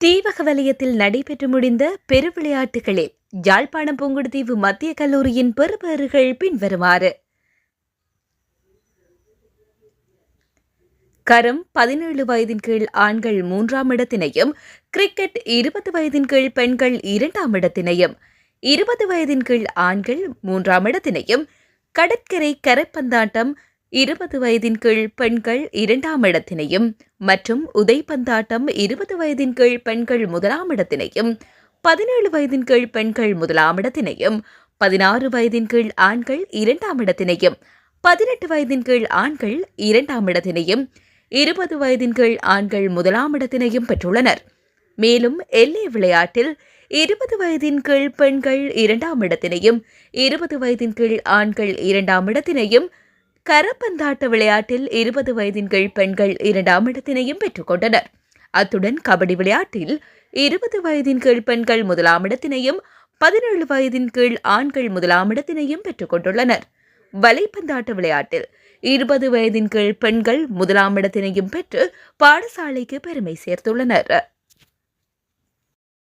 தீவக வலயத்தில் நடைபெற்று முடிந்த பெருவிளையாட்டுகளில் யாழ்ப்பாணம் புங்குடுதீவு மத்திய கல்லூரியின் பெறுபேறுகள் பின்வருமாறு. கரம் 17 வயதின் கீழ் ஆண்கள் 3ஆம் இடத்தினையும், கிரிக்கெட் 20 வயதின் கீழ் பெண்கள் 2ஆம் இடத்தினையும், 20 வயதின் கீழ் ஆண்கள் 3ஆம் இடத்தினையும், கடற்கரை கரைப்பந்தாட்டம் 20 வயதின் கீழ் பெண்கள் 2ஆம் இடத்தினையும் மற்றும் உதைப்பந்தாட்டம் 20 வயதின் கீழ் பெண்கள் 1ஆம் இடத்தினையும், 17 வயதின் கீழ் பெண்கள் 1ஆம் இடத்தினையும், 16 வயதின் கீழ் ஆண்கள் 2ஆம் இடத்தினையும், 18 வயதின் கீழ் ஆண்கள் 2ஆம் இடத்தினையும், 20 வயதின் கீழ் ஆண்கள் 1ஆம் இடத்தினையும் பெற்றுள்ளனர். மேலும் எல்லை விளையாட்டில் 20 வயதின் கீழ் பெண்கள் 2ஆம் இடத்தினையும், 20 வயதின் கீழ் ஆண்கள் 2ஆம் இடத்தினையும், கரப்பந்தாட்ட விளையாட்டில் 20 வயதின் கீழ் பெண்கள் 2ஆம் இடத்தினையும் பெற்றுக் கொண்டனர். அத்துடன் கபடி விளையாட்டில் 20 வயதின் கீழ் பெண்கள் 1ஆம் இடத்தினையும், 17 வயதின் கீழ் ஆண்கள் 1ஆம் இடத்தினையும் பெற்றுக் கொண்டுள்ளனர். வலைப்பந்தாட்ட விளையாட்டில் 20 வயதின் கீழ் பெண்கள் 1ஆம் இடத்தினையும் பெற்று பாடசாலைக்கு பெருமை சேர்த்துள்ளனர்.